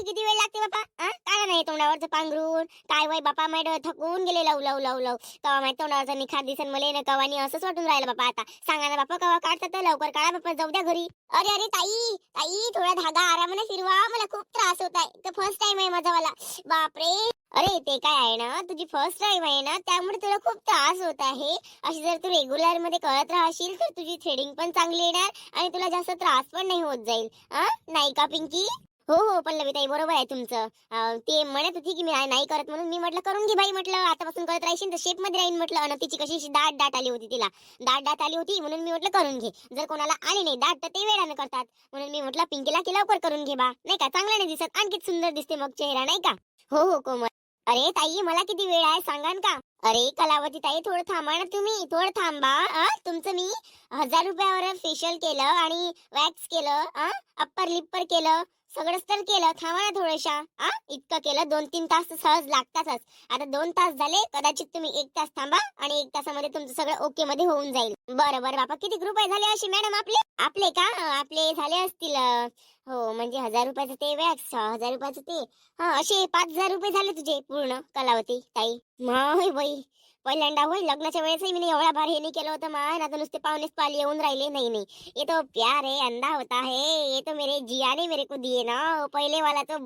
आणखी किती वेळ लागते बापा? काढा नाही तोंडावरचं पांघरून. काय वय बापा, माय डोळे थकून गेले लव लव लव लव. कवा माहित तोंडावरचा निखार दिसन मले ना कवानी असंच वाटून राहिलं बापा आता. सांगा ना बापा कवा काढता तर लवकर काढा बापा, जाऊ द्या घरी. अरे अरे ताई ताई, थोडा धागा आरामाने फिरवा, मला खूप त्रास होत आहे. तर फर्स्ट टाइम आहे माझावाला. बापरे. अरे ते काय आहे ना, तुझी फर्स्ट टाइम आहे ना, त्यामुळे तुला खूप त्रास होत आहे. अशी जर तू रेग्युलर मध्ये करत राहशील तर तुझी थ्रेडिंग पण चांगली येणार आणि तुला जास्त त्रास पण नाही होत जाईल. नाही का पिंकी? हो हो पल्लवी ताई, बरोबर आहे तुमचं. ते म्हणत होती की मी नाही करत म्हणून. मी म्हटलं करून घे बाई, म्हटलं आतापासून करत राहशील तर शेप मध्ये राहील म्हटलं. आणि तिची कशी दाट दाट आली होती, तिला दाट दाट आली होती म्हणून मी म्हटलं करून घे. जर कोणाला आली नाही दाट तर ते वेळानं करतात, म्हणून मी म्हटलं पिंकीला की लवकर करून घे बा, नाही का, चांगलं नाही दिसत, आणखीच सुंदर दिसते मग चेहरा, नाही का? हो हो कोमल. अरे ताई मला किती वेळ आहे सांगा ना का? अरे कलावती ताई थोडं थांबा ना, तुम्ही थोडं थांबा. तुमचं मी 1000 रुपयावर फेशियल केलं आणि वॅक्स केलं, अप्पर लिप्पर केलं, सगळंच तर केलं. थांबा ना थोड्याशा. इतकं केलं, 2-3 तास तर सहज लागतातच. आता 2 तास झाले, कदाचित तुम्ही 1 तास थांबा आणि 1 तासामध्ये तुमचं सगळं ओके मध्ये होऊन जाईल. बरं बरं बापा, किती रुपये झाले असे मॅडम आपले? आपले का? आपले झाले असतील हो म्हणजे 1000 रुपयाचं ते वॅक्स, 1000 रुपयाचं ते, असे 5000 रुपये झाले तुझे पूर्ण कलावती ताई. होय बाई, पहिल्यांदा होय, लग्नाच्या वेळेसही मी एवढा भार हे नाही केलं होतं माय. आता नुसते पाहुणेच पाल येऊन राहिले. नाही नाही, ये तो प्यार है, अंधा होता है, ये तो मेरे जिया ने मेरे को दिए ना, पहले वाला तो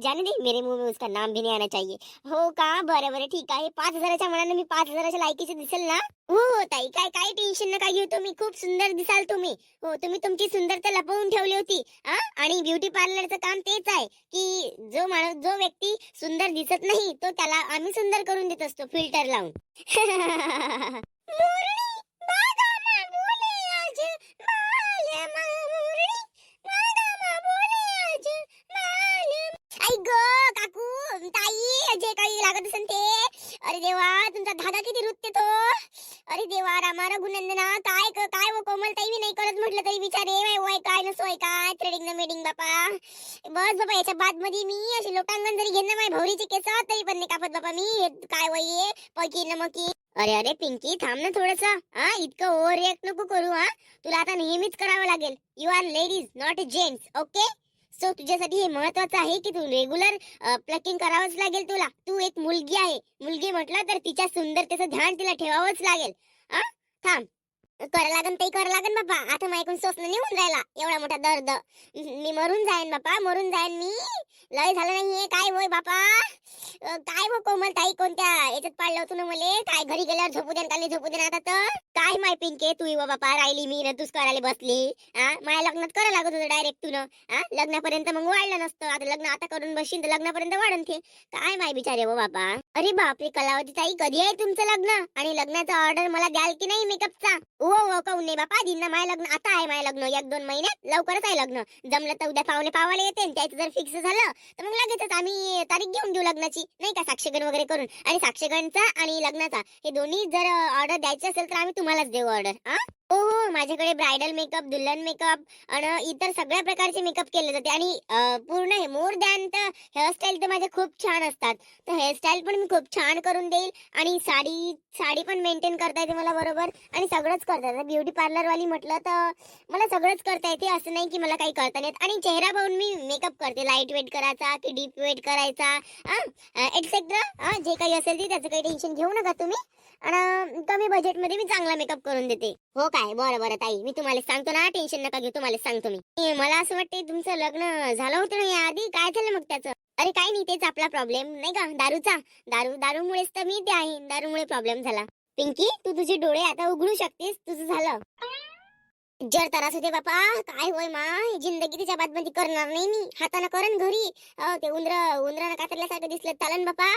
जाने दे, मेरे मुंह में उसका नाम भी नहीं आना चाहिए. हो का? बरं बरं ठीक आहे. 5000च्या मनाने मी 5000च्या लायकीचे दिसेल ना? हो हो ताई, काय काय टेन्शन नका घेऊ तुम्ही, खूप सुंदर दिसाल तुम्ही. हो, तुम्ही तुमची सुंदरता लपवून ठेवली होती. आणि ब्युटी पार्लरचं काम तेच आहे की जो माणूस, जो व्यक्ती सुंदर दिसत नाही तो त्याला आम्ही सुंदर करून देत असतो फिल्टर लावून. मुरली बागामा बोले आज, माल्या मुरली बागामा बोले आज, माल्या. आई ग काकू ताई, जे काही लागत असेल ते. अरे देवा, तुमचा धागा किती रुतते तो. अरे देवा रामा रघुनंदना, काय काय वो कोमल ताई, मी नाही करत म्हटलं तरी विचारे वय काय नसोय काय थ्रेडिंग न मेडिंग बापा. बस बाबा, याच्या बाद मध्ये मी अशी लोटांगण जरी घेणं माझ्या भौरीचे केस तरी पण नाही कापत बाबा मी. काय वय पकी नमकी. अरे अरे पिंकी थांब ना थोडस. इतकं ओव्हर रिएक्ट नको करू. तुला आता नेहमीच करावं लागेल. You are ladies not a gents, okay? So तुझ्यासाठी हे महत्वाचं आहे की तू रेग्युलर प्लकिंग करावंच लागेल तुला. तू एक मुलगी आहे, मुलगी म्हटलं तर तिच्या सुंदरतेचं ध्यान तिला ठेवावंच लागेल. थांब, करा लागन ते करा लागन बापा. आता माझ्याकडून स्वप्न निघून राहिला एवढा मोठा दर्द. मी मरून जाईन बापा, मरून जाईन मी. लय झालं नाहीये काय होय बापा. काय हो कोमल ताई, कोणत्या याच्यात पाडलं होतं ना मले? काय घरी गेल्यावर झोपू दे का झोपू दे आता तर? काय माय पिंके, तू व बापा राहिली मी ना तूच करायला बसली. माझ्या लग्नात करा लागत होतं डायरेक्ट तू. लग्नापर्यंत मग वाढलं नसतं. आता लग्न आता करून बसशील तर लग्नापर्यंत वाढन ते. काय माय बिचारे हो बापा. अरे बापरे कलावती ताई, कधी आहे तुमचं लग्न? आणि लग्नाचा ऑर्डर मला द्याल की नाही मेकअपचा? हो हो काऊन नाही बापा, दिन माझ्या लग्न आता आहे. माझ्या लग्न 1-2 महिन्यात, लवकरच आहे लग्न. जमलं तर उद्या पाहुणे पावाला येते, त्याचं जर फिक्स झालं तर मग लगेचच आम्ही तारीख घेऊन घेऊ लग्नाची, नाही का, साक्षगण वगैरे करून. आणि साक्षगणचा आणि लग्नाचा हे दोन्ही जर ऑर्डर द्यायची असेल तर आम्ही तुम्हालाच देऊ ऑर्डर. हो हो, माझ्याकडे ब्रायडल मेकअप, दुल्हन मेकअप आणि इतर सगळ्या प्रकारचे मेकअप केले जाते. आणि पूर्ण मोर दॅन तर हेअरस्टाईल तर माझ्या खूप छान असतात. तर हेअरस्टाईल पण मी खूप छान करून देईल. आणि साडी साडी पण मेंटेन करता येते मला बरोबर. आणि सगळंच करता येतं. ब्युटी पार्लर वाली म्हटलं तर मला सगळंच करता येते, असं नाही की मला काही करता नाही येत. आणि चेहरा पाहून मी मेकअप करते, लाईट वेट करायचा की डीप वेट करायचा, एक्सेट्रा जे काही असेल ते, त्याचं काही टेन्शन घेऊ नका तुम्ही. आणि कमी बजेटमध्ये मी चांगला मेकअप करून देते. हो काय? बरं बरं ताई, मी तुम्हाला सांगतो ना, टेन्शन नका घेऊ, तुम्हाला सांगतो मी. मला असं वाटतं तुमचं लग्न झालं होतं ना याआधी, काय झालं मग त्याचं? अरे काय नाही, तेच आपला प्रॉब्लेम नाही का, दारूचा. दारूमुळेच तर मी ते आहे, दारूमुळे प्रॉब्लेम झाला. पिंकी तू तुझे डोळे आता उघडू शकतेस, तुझं झालं. जर त्रास होते बापा, काय होय मा, जिंदगी तिच्या बादमध्ये करणार नाही मी. हाताने करन घरी. ते उंदरानं कातरल्यासारखं दिसलं चालन बापा.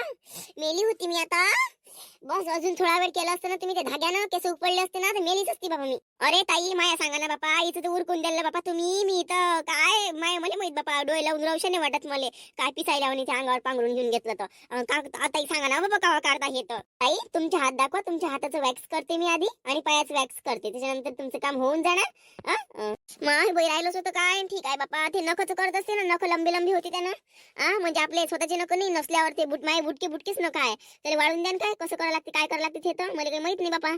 मेली होती मी आता. बस अजून थोडा वेळ केला असतं ना तुम्ही त्या धाग्यानं केस उपडले असते ना तर मेलीच असती बाबा मी. अरे ताई माया सांगा ना बापा, इथं तर उरकून द्यायला बापा तुम्ही. मी इथं काय माया मला माहित बापा, डोळे लावून रावशाने वाटत मले. काय पिसायला लावून त्या अंगावर पांघरून घेऊन घेतलं तर. ताई सांगा ना बाबा कवा काढता हे तर. ताई तुमचे हात दाखवा, तुमच्या हाताचं वॅक्स करते मी आधी आणि पायाचं वॅक्स करते, त्याच्यानंतर तुमचं काम होऊन जाणार. माय बाई राहिलंच होतं काय? ठीक आहे बापा, ते नखच करत असते ना, नख लंबी लंबी होती त्यानं. म्हणजे आपले स्वतःचे नख नाही, नसल्यावर ते माय बुटकीच नख आहे. त्याला वाळून द्या काय, कसं करावं लागते, काय करावं लागते ते तर मला काही माहित नाही बापा.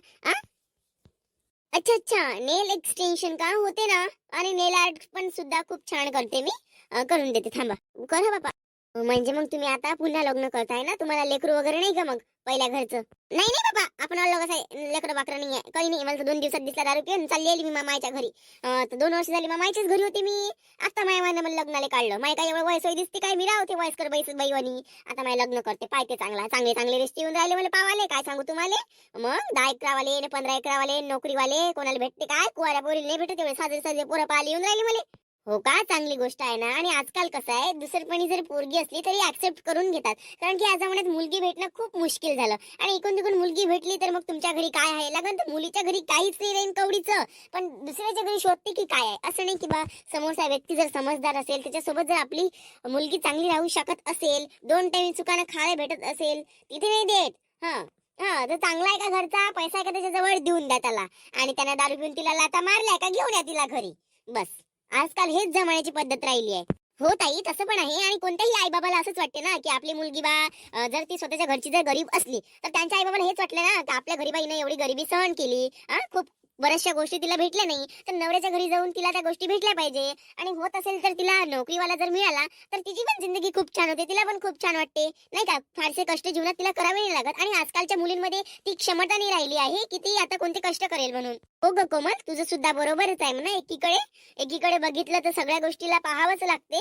अच्छा अच्छा, नेल एक्सटेन्शन का होते ना. आणि नेल आर्ट पण सुद्धा खूप छान करते मी. करून देते, थांबा. करा बापा. म्हणजे मग तुम्ही आता पुन्हा लग्न करताय ना, तुम्हाला लेकरू वगैरे नाही का मग पहिल्या घरचं? नाही नाही बाबा, आपण लोक असं लेकरं बाकरं नाही आहे, काही नाही. मला तर 2 दिवसात दिसला दारू पिऊन चालली आली मी मामाच्या घरी. तर 2 वर्ष झाली मामाच्याच घरी होती मी. आता मायावानं मला लग्नाला काढलं. माय काय एवढं वयसोय दिसते काय, मी राहते वयस्कर बाईवानी. आता माय लग्न करते, पाहते चांगला चांगले चांगले रिश्ते येऊन राहिले मला पावाले, काय सांगू तुम्हाला. मग 10 एकरावाले 15 एकरावाले नोकरीवाले कोणाला भेटते काय, कुवाऱ्या पोरीला नाही भेटत, एवढे साजरे साजरे पोरं पाहिले येऊन राहिले मला. हो का, चांगली गोष्ट आहे ना. आणि आजकाल कसं आहे, दुसरपणी जरी पोरगी असली तरी ऍक्सेप्ट करून घेतात, कारण की या जमान्यात मुलगी भेटणं खूप मुश्किल झालं. आणि इकडून तिकडून मुलगी भेटली तर मग तुमच्या घरी काय आहे लागन, तर मुलीच्या घरी काहीच नाही राहीन कवडीचं. पण दुसऱ्याच्या घरी शोधते की काय आहे. असं नाही की बा समोरचा व्यक्ती जर समजदार असेल, त्याच्यासोबत जर आपली मुलगी चांगली राहू शकत असेल, 2 टाइम चुकानं खायला भेटत असेल, तिथे नाही देत. हा हा, तर चांगला आहे का घरचा, पैसा आहे का त्याच्या जवळ, देऊन द्या त्याला. आणि त्यानं दारू पिऊन तिला लाता मारल्या का घेऊन या तिला घरी. बस, आजकाल हेच जमान्याची पद्धत राहिली आहे. हो ताई, तसं पण आहे. आणि कोणत्याही आई बाबाला असंच वाटते ना की आपली मुलगी बा जर ती स्वतःच्या घरची जर गरीब असली, तर त्यांच्या आई बाबाला हेच वाटलं ना की आपल्या घरी बाईनं एवढी गरिबी सहन केली, खूप बऱ्याचशा गोष्टी तिला भेटल्या नाही, तर नवऱ्याच्या घरी जाऊन तिला त्या गोष्टी भेटल्या पाहिजे. आणि होत असेल तर तिला नोकरीवाला जर मिळाला तर तिची पण जिंदगी खूप छान होते, तिला पण खूप छान वाटते नाही का. फारसे कष्ट जीवनात तिला करावे नाही लागत. आणि आजकालच्या मुलींमध्ये ती क्षमता नाही राहिली आहे की ती आता कोणते कष्ट करेल म्हणून. हो ग कोमल, तुझं सुद्धा बरोबरच आहे म्हणा. एकीकडे एकीकडे बघितलं तर सगळ्या गोष्टीला पाहावंच लागते.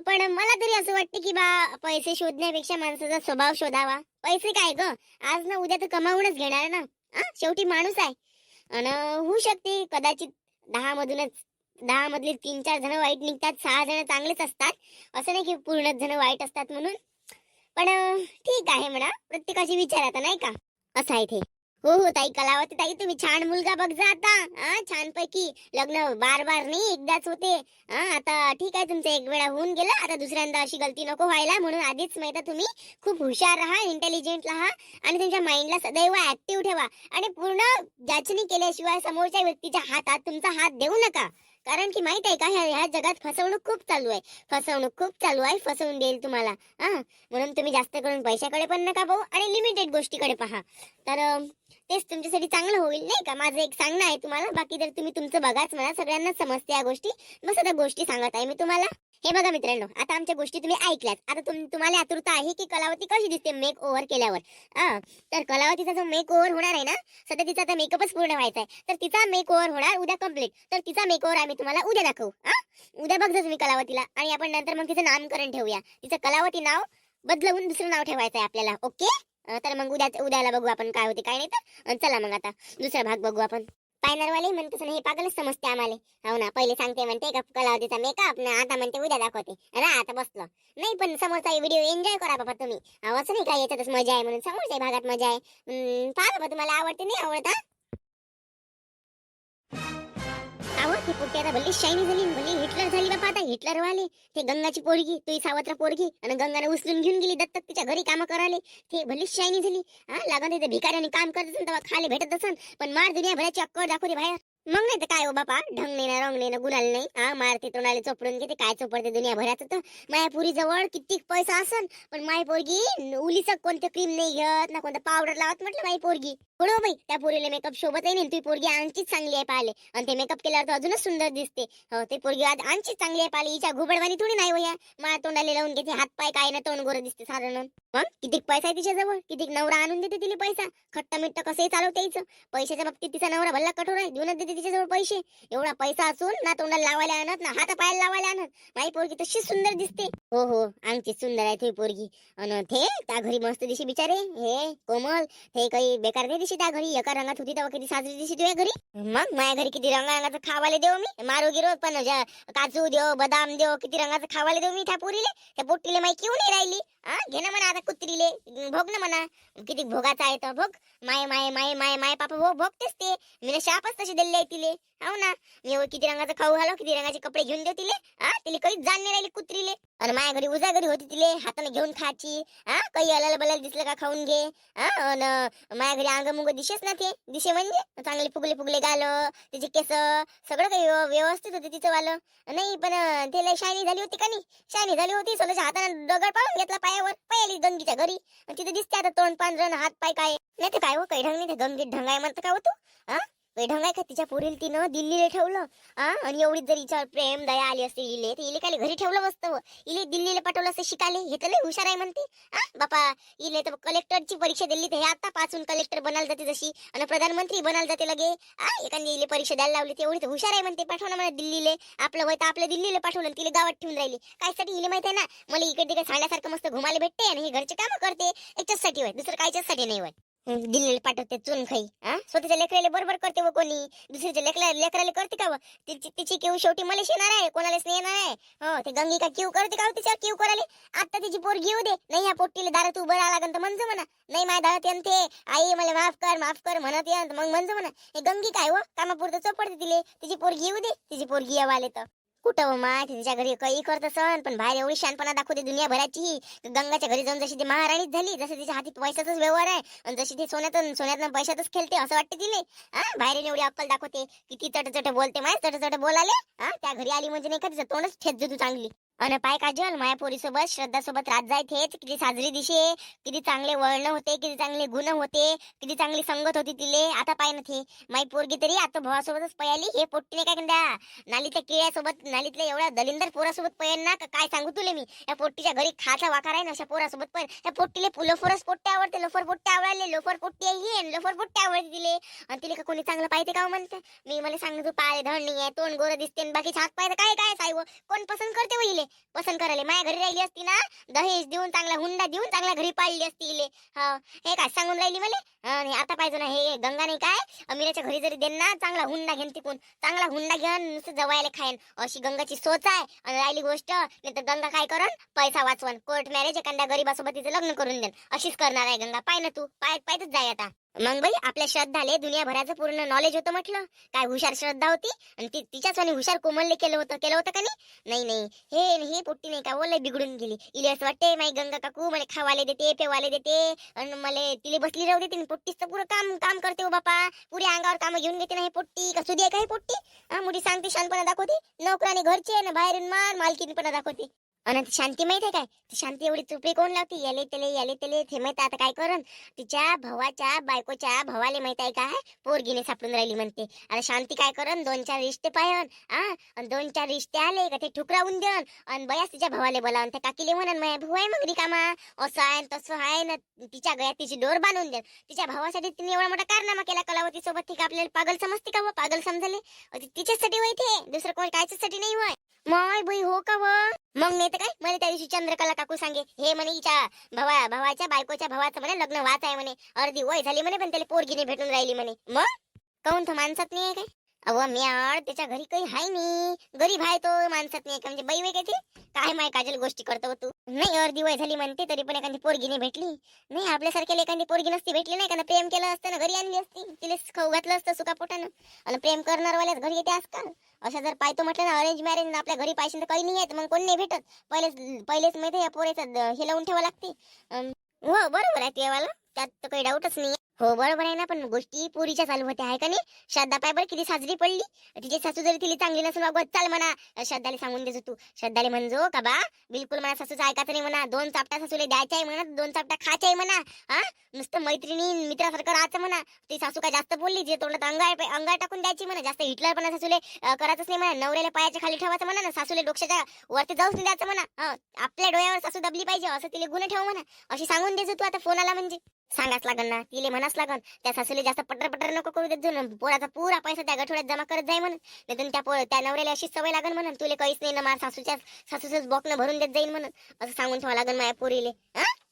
पण मला तरी असं वाटतं की बा पैसे शोधण्यापेक्षा माणसाचा स्वभाव शोधावा. पैसे काय ग, आज ना उद्या तर कमावूनच घेणार ना. शेवटी माणूस आहे. आणि होऊ शकते कदाचित 10 मधूनच 10 मधले 3-4 जण वाईट निघतात, 6 जण चांगलेच असतात. असं नाही की पूर्ण जण वाईट असतात म्हणून. पण ठीक आहे म्हणा, प्रत्येकाचे विचार आता नाही का, असं आहे ते. हो हो ताई, कलावती ताई, तुम्ही छान मुलगा बघ जा आता. छान पैकी लग्न बार बार नाही एकदाच होते. आता ठीक आहे, तुमचं एक वेळा होऊन गेलं, आता दुसऱ्यांदा अशी गलती नको व्हायला म्हणून आधीच माहिती तुम्ही खूप हुशार राहा, इंटेलिजंट राहा. आणि तुमच्या माइंडला सदैव ऍक्टिव्ह ठेवा. आणि पूर्ण जाचणी केल्याशिवाय समोरच्या व्यक्तीच्या हातात तुमचा हात देऊ नका. कारण की माहित आहे का, ह्या जगात फसवणूक खूप चालू आहे. फसवणूक खूप चालू आहे, फसवून देईल तुम्हाला. म्हणून तुम्ही जास्त करून पैशाकडे पण नका पाहू आणि लिमिटेड गोष्टीकडे पहा. तर तेच तुमच्यासाठी चांगलं होईल नाही का. माझं एक सांगणं आहे तुम्हाला, बाकी तर तुम्ही तुमचं बघाच म्हणा, सगळ्यांनाच समजते या गोष्टी. बस आता गोष्टी सांगत आहे मी तुम्हाला. हे बघा मित्रांनो, आता आमच्या गोष्टी तुम्ही ऐकल्यात. आता तुम्हाला आतुरता आहे की कलावती कशी दिसते मेक ओव्हर केल्यावर. तर कलावतीचा जो मेक ओव्हर होणार आहे ना, सध्या तिचा आता मेकअपच पूर्ण व्हायचा आहे, तर तिचा मेक ओव्हर होणार उद्या कम्प्लीट. तर तिचा मेक ओव्हर आम्ही तुम्हाला उद्या दाखवू. उद्या बघजा तुम्ही कलावतीला. आणि आपण नंतर मग तिचं नामकरण ठेवूया. तिचं कलावती नाव बदलवून दुसरं नाव ठेवायचं आहे आपल्याला. ओके. तर मग उद्याला बघू आपण काय होते काय नाही. तर चला मग आता दुसरा भाग बघू आपण. पायनरवाले म्हणत असं हे पागलच समजते आम्हाला. हो ना, पहिले सांगते म्हणते का कलावतीचा मेकअप ना, आता म्हणते उद्या दाखवते ना. आता बसलो नाही, पण समोरचा व्हिडिओ एन्जॉय करा बाबा तुम्ही. असं नाही काय याच्यातच मजा आहे म्हणून, समोरच्या भागात मजा आहे. पहा बाबा, तुम्हाला आवडते नाही आवडता. ती पोट्टी आता भल्ली शायनी झाली, भल्ली हिटलर झाली बापा. आता हिटलर वाले ते गंगाची पोरगी, तुझी सावत्र पोरगी, आणि गंगाने उचलून घेऊन गेली दत्तक तिच्या घरी काम करायला. ते भल्ली शायनी झाली. लागन ते भिकाऱ्याने काम करत असन तेव्हा खाली भेटत असन, पण मार दुनिया भराची अक्कड दाखवते बाहेर. मग नाही तर काय हो बापा, ढंग नाही ना, रंग नाही ना, गुलाल नाही. मारते तोंडाले चोपडून घेते, काय चोपडते दुनिया भराचं. तर मायापुरी जवळ किती पैसा असन, पण माय पोरगी उलीच कोणतं क्रीम नाही घेत ना, कोणतं पावडर लावत म्हटलं माई पोरगी. हो बाई, त्या पोरीला मेकअप शोभत आहे नाही. तुझी पोरगी आणखीच चांगली आहे पाहिले, आणि ते मेकअप केल्यावर तर अजूनच सुंदर दिसते. हो, ते पोरगी आज आणखीच चांगली आहे पाहिले. हिच्या घुबडवानी थोडी नाही वया मा तोंडाले लावून घेते, हात पाय काय ना तोंड गोरं दिसते साधारण. मग किती पैसा आहे तिच्याजवळ, किती नवरा आणून देते तिला पैसा. खट्टा मिट्ट कसंही चालवते हिचं. पैशाच्या बाबतीत तिचा नवरा भल्ला कठोर आहे, देऊनच देते तिच्याजवळ पैसे. एवढा पैसा असून ना तोंडाला लावायला आणत ना हात पायाला लावायला आणत. माई पोरगी तशी सुंदर दिसते. हो हो, आणखी सुंदर आहे तुझी पोरगी. अन ते त्या घरी मस्त दिशी बिचारे हे कोमल, हे काही बेकार नाही दिशी. त्या घरी एका रंगात होती तेव्हा किती साजरी दिशी तुझ्या घरी. मग माझ्या घरी किती रंगाचं खावाले देऊ मी, मारू गिरो पण काजू देऊ, बदाम देऊ, किती रंगाचं खावाले देऊ मी त्या पोरीले. त्या पोट्टीले माई किऊ नाही राहिली. घे ना म्हणा आता कुत्रीले, भोग ना म्हणा. किती भोगाचा आहे तर भोग. माय माय माय माय माय पापा भोगतेच ते. मी शापच तशी दिले आहे तिले. हो ना, मी किती रंगाचा खाऊ घालो, किती रंगाचे कपडे घेऊन देऊ तिले. तिले काहीच जाण नाही राहिली कुत्रीले. आणि माझ्या घरी उजा घरी होती तिले हाताने घेऊन खायची. काही अलल बलाल दिसलं का खाऊन घे. माझ्या घरी अंग मुंग दिशेच ना, ते दिशे म्हणजे चांगले फुगले फुगले गाल, तिचे केस सगळं काही व्यवस्थित होते तिचं वालं. नाही पण ते लय शायनी झाली होती का नाही, शायनी झाली होती. स्वतःच्या हाताने दगड पाडून घेतला पायावर, पाहिली गंगीच्या घरी. आणि तिथे दिसते आता तोंड पांढरण, हात पाय काय नाही तर काय हो, काही ढंग नाही. ते गंगीत ढंग आहे म्हणतं का हो तू. ढंग आहे का तिच्या पोरीला तिनं दिल्लीला ठेवलं. आणि एवढीच जर हिच्यावर प्रेम दया आली असते इले तर इले काय घरी ठेवलं बसतं. इले दिल्लीला पाठवलं असतं शिकाले. हे तर लय हुशार आहे म्हणते. बापा इले तर कलेक्टरची परीक्षा दिली तर हे आता पासून कलेक्टर बनायला जाते जशी आणि प्रधानमंत्री बनायला जाते लगे. एखादी इले परीक्षा द्यायला लावली तेवढी तर हुशार आहे म्हणते. पाठवणं मला दिल्लीला. आपलं वय तर आपल्या दिल्लीला पाठवलं तिला गावात ठेवून राहिली. कायसाठी इले माहिती आहे ना मला इकडे तिकडे सांगण्यासारखं मस्त घुमायला भेटते आणि हे घरचे कामं करते. याच्यासाठी वय दुसरं कायच्यासाठी नाही वय. दिल्लीला पाठवते चून खाई. स्वतःच्या लेकराला बरोबर करते व कोणी दुसऱ्याच्या लेकराला करते का व तिची किव शेवटी मला येणार आहे कोणालाच नाही येणार आहे. हो ते गंगी का किव करते का तिच्यावर किव करायला. आता तिची पोरगी येऊ दे नाही ह्या पोट्टीला दारात उभं राहा लागन तर म्हणजो म्हणा. नाही माझ्या दारात येते आई मला माफ कर म्हणत येत मग म्हणजो म्हणा. हे गंगी काय व कामापुरतं चपडते तिले. तिची पोरगी येऊ दे तिची पोरगी येवाले तर कुठं व मा तिच्या घरी काही करत असन पण बाहेर एवढी शानपणा दाखवते दुनियाभराची. गंगाच्या घरी जाऊन जशी ती महाराणीच झाली जसं तिच्या हाती पैशाचाच व्यवहार आहे आणि जशी ती सोन्यातनं पैशातच खेळते असं वाटते तिले. बाहेर एवढी अक्कल दाखवते किती चट बोलते माय चट बोलाले. त्या घरी आली म्हणजे नाही का तिचं तोंडच ठेच तू चांगली. अन पाय काजल माया पोरीसोबत श्रद्धा सोबत रात जाय थेच किती साजरी दिशे किती चांगले वळण होते किती चांगले गुण होते किती चांगली संगत होती तिले. आता पाय नथे माई पोरगी तरी आता भावासोबतच पयाली. हे पोट्टीने काय कंदा नालीतल्या किड्यासोबत नालीतल्या एवढ्या दलिंदर पोरासोबत पयन ना काय सांगू तुले मी. या पोट्टीच्या घरी खाचा वाकार आहे ना अशा पोरासोबत पण या पोट्टीले लोफरच पोट्टे आवडते. लोफर पोट्टे आवडले लोफर पोट्टी आहे लोफर पोट्टे आवडते तिले. आणि तिले का कोणी चांगलं पाहिजे का म्हणते. मी मला सांग तू पाळे धरणी आहे तोंड गोरं दिसते बाकी हात पाय काय काय साहेब कोण पसंत करते वहिले पसंत करायला. माझ्या घरी राहिली असती ना दहेज देऊन चांगला हुंडा देऊन चांगल्या घरी पाळली असती इले. हे काय सांगून राहिली मला. आणि आता पाहिजे ना हे गंगा नाही काय अमीराच्या घरी जरी देन ना चांगला हुंडा घेऊन तिकून चांगला हुंडा घेऊन नुसतं जवायला खायन अशी गंगाची सोच आहे. आणि राहिली गोष्ट नाही तर गंगा काय करन पैसा वाचवन कोर्ट मॅरेज एखाद्या गरीबासोबत तिचं लग्न करून देन अशीच करणार आहे गंगा. पाय ना तू पायतच जाय आता. मग बाई आपल्या श्रद्धाले दुनियाभराचं पूर्ण नॉलेज होतं म्हटलं. काय हुशार श्रद्धा होती आणि तिच्याच आणि हुशार कोमलने केलं होतं का नाही. नाही हे पोट्टी नाही का ओले बिघडून गेली. इले असं वाटते माई गंगा काकू मला खावाले देते पेवाले देते आणि मला तिले बसली राहू देते. पोट्टीच तर पुरं काम करते हो बापा. पुऱ्या अंगावर काम घेऊन घेते ना हे पोट्टी का सुधी आहे का हे पोट्टी. मुली सांगते शानपणा दाखवते नोकराने घरचे ना बाहेरून मालकीनपणा दाखवते. आणि ती शांती माहित आहे काय ती शांती एवढी चुपी कोण लावती याले तेले ते माहित आता काय करन तिच्या भावाच्या बायकोच्या भावाले माहित आहे काय पोरगीने सापडून राहिली म्हणते. आता शांती काय करन 2-4 रिश्ते पायन आणि 2-4 रिश्ते आले का ते ठुकरावून देन आणि बयाच तिच्या भावाले बोलावून त्या काकीले म्हणन माझ्या भाऊ आहे मग रिकामा असं आहे तसं आहे ना तिच्या गळ्यात तिची डोर बांधून देन. तिच्या भावासाठी तिने एवढा मोठा कारनामा केला कलावती सोबत ती आपल्याला पागल समजते का व पागल समजले तिच्यासाठी वय ते दुसरं कोण कायच्यासाठी नाही वय. माय बाई हो का व मग नाही तर काय मला त्या दिवशी चंद्रकला काकू सांगे हे म्हणे हिच्या भावाच्या बायकोच्या भावाचं म्हणे लग्न वाच आहे म्हणे अर्धी वय झाली म्हणे पण त्याला पोरगीने भेटून राहिली म्हणे. मग काऊन तो माणसात नाही आहे काय अव म्याड त्याच्या घरी काही हाय नाही गरीब आहे तो माणसात नाही का म्हणजे बाई वे काय माय काजल गोष्टी करतो तू. नाही अर्धी वय झाली म्हणते तरी पण एखादी पोरगीने भेटली नाही. आपल्यासारख्याला एखादी पोरगी नसती भेटली नाही का प्रेम केलं असतं ना घरी आणली असती तिला खाऊ घातलं असतं सुका पोटानं. आणि प्रेम करणारवाल्याच घरी येते आजकाल. अशा जर पाहतो म्हटलं ना अरेंज मॅरेज आपल्या घरी पाहिजे तर काही नाही येत मग कोण नाही भेटत. पहिलेच माहिती या पोरेचं हे लावून ठेवा लागते. हो बरोबर आहे तेवाला त्यात तर काही डाऊटच नाही. हो बरोबर आहे ना पण गोष्टी पुरीच्या चालू होत्या आहे का नाही. श्रद्धा पाय बरं किती साजरी पडली. तिची सासू जरी तिला चांगली नसून वागवत चाल म्हणा श्रद्धाला सांगून देजो तू श्रद्धाला म्हणजो का बा बिलकुल मला सासूचं ऐकायचं नाही म्हणा 2 चापटा सासूला द्यायच्या आहे म्हणा 2 चापटा खायच्या आहे म्हणा. नुसतं मैत्रिणी मित्रासारखं राहायचं म्हणा. ती सासू काय जास्त बोलली जे तोंडात अंगार टाकून द्यायची म्हणा. जास्त हिटलर पण सासूले करायचंच नाही म्हणा. नवऱ्याला पायाच्या खाली ठेवायचं म्हणा ना सासूले डोक्याच्या वरती जाऊच नाही द्यायचं म्हणा. आपल्या डोळ्यावर सासू दबली पाहिजे असं तिला गुन्हे ठेव म्हणा. अशी सांगून देजो तू आता फोन आला म्हणजे सांगाच लागन ना तिले म्हणाच लागन. त्या सासूले जास्त पटर नको करू देत ना पोराचा पुरा पैसा त्या गठोड्यात जमा करत जाय म्हणून नाही त्या नवऱ्याला अशी सवय लागन म्हणून तुले काहीच नाही ना मार सासूच्याच बॉकनं भरून देत जाईल म्हणून असं सांगून ठेवा लागन माझ्या पोरीले.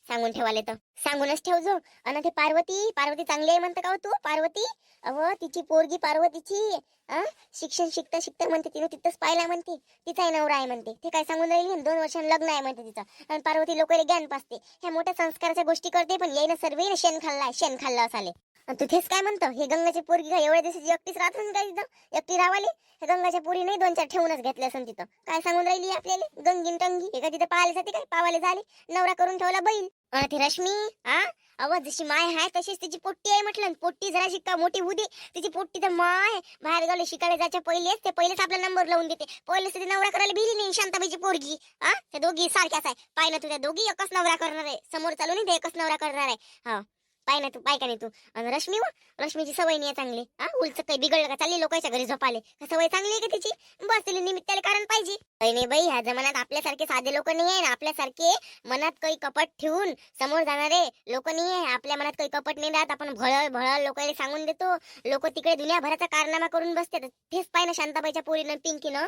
सांगून ठेवाले तर सांगूनच ठेव जो. आणि ते पार्वती चांगली आहे म्हणते का तू पार्वती. अव तिची पोरगी पार्वतीची शिक्षण शिकता म्हणते तिने तिथंच पाहिला म्हणते तिचाही नवरा आहे म्हणते. ते काय सांगून राहिली 2 वर्षांनी लग्न आहे म्हणते तिचं. आणि पार्वती लोकांना ज्ञान पासते ह्या मोठ्या संस्काराच्या गोष्टी करते पण येईन सर्व शेण खाल्लं असाले. तू तेच काय म्हणतो हे गंगाची पोरगी का एवढ्या दिवसाची एकटीच राहत का तिथं एकटी रावाले. हे गंगाच्या पोरी नाही 2-4 ठेवूनच घेतले असं तिथं. काय सांगून राहिली आपल्याला गंगीन टंगी हे का तिथं पाहायसाठी काय पावाले झाले नवरा करून ठेवला बैल. ती रश्मी आवाज जशी माय आहे तशीच तिची पोट्टी आहे म्हटलं. पोट्टी जरा शिक्का मोठी होऊ दे तिची पोट्टी तर माय बाहेर गावले शिकायला जायच्या पहिलेच आपला नंबर लावून देते. पहिलेच तिथे नवरा करायला भिली नाही शांताबाईची पोरगी. त्या दोघी सारख्याच आहे पाहिलं तू त्या दोघी एकच नवरा करणार आहे समोर चालू नाही ते एकच नवरा करणार आहे. पाय ना तू, पाय का नाही तू. आणि रश्मी रश्मीची सवय नाही चांगली. हा उलच काही बिघडलं का चालली लोकांच्या घरी झोपाले. सवय चांगली आहे का तिची? बस तिला निमित्ताला कारण पाहिजे. नाही बाई, ह्या जमान्यात आपल्यासारखे साधे लोक नाही आहे ना. आपल्यासारखे मनात काही कपट ठेवून समोर जाणारे लोक नाही आहे. आपल्या मनात काही कपट नाही राहत. आपण भळ भळ लोकांना सांगून देतो. लोक तिकडे दुनियाभराचा कारनामा करून बसतात. तेच पाय ना शांताबाईच्या पोरीनं पिंकीनं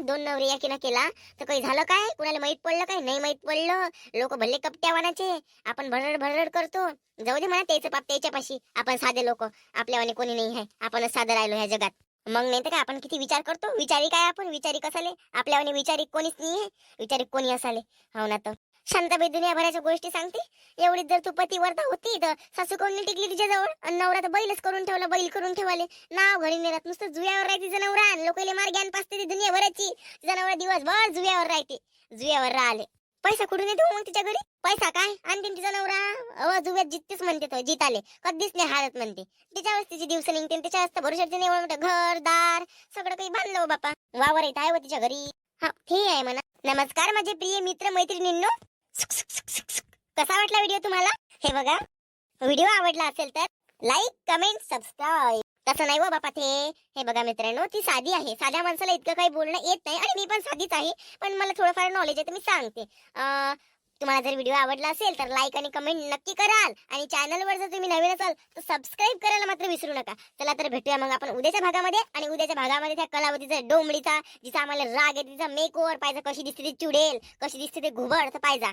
दोन नवरे एकीनं केला तर काही झालं काय? कुणाला माहित पडलं काय? नाही माहित पडलं. लोक भल्ले कपट्यावानाचे. आपण भरड भरड करतो. जाऊ दे म्हणा त्याचं पाप त्याच्यापाशी. आपण साधे लोक, आपल्यावाने कोणी नाही आहे. आपणच साधं राहिलो ह्या जगात. मग नाही तर काय आपण किती विचार करतो. विचारी काय आपण, विचारी कसाले? आपल्यावाने विचारी कोणीच नाही आहे. विचारी कोणी असाले. हो ना. तर शांताबाई दुनियाभराच्या गोष्टी सांगते. एवढीच जर तू पतिवर्ता होती तर सासू कोणी टिकली तिच्याजवळ. आणि नवरा तर बैलच करून ठेवला, बैल करून ठेवाले. नाव घरी नेरात नुसतं जुव्यावर राहते जनावरा. लोकांना मार ज्ञान पासते ती दुनियाभराची. जनावर दिवसभर जुव्यावर राहते. जुव्यावर राहिले. पैसा कुठून येतो मग तिच्या घरी? पैसा काय आणते तिचा नवरा? अव जुव्यात जिततेच म्हणते तो, जिताले कधीच नाही हारत म्हणते. त्याच्यावर तिचे दिवस निघते. त्याच्या भरोशाचे एवढं मोठं घर दार सगळं काही बांधलं बापा. वावर येत आहे व तिच्या घरी. हा हे आहे म्हणा. नमस्कार माझे प्रिय मित्र मैत्रिणींनो. कसा वाटला व्हिडिओ तुम्हाला? हे बघा, व्हिडिओ आवडला असेल तर लाईक कमेंट सबस्क्राईब. तसं नाही व बापा ते. हे बघा मित्रांनो, ती साधी आहे. साध्या माणसाला इतकं काही बोलणं येत नाही. आणि मी पण साधीच आहे, पण मला थोडंफार नॉलेज आहे तर मी सांगते. तुम्हाला जर व्हिडिओ आवडला असेल तर लाईक आणि कमेंट नक्की कराल. आणि चॅनलवर जर तुम्ही नवीन असाल तर सबस्क्राईब करायला मात्र विसरू नका. चला तर भेटूया मग आपण उद्याच्या भागामध्ये. आणि उद्याच्या भागामध्ये त्या कलावतीचा डोंबळीचा जिचा आम्हाला राग आहे तिचा मेक ओव्हर पाहिजे. कशी दिसते ती चुडेल, कशी दिसते ते घुबड तर पाहिजे.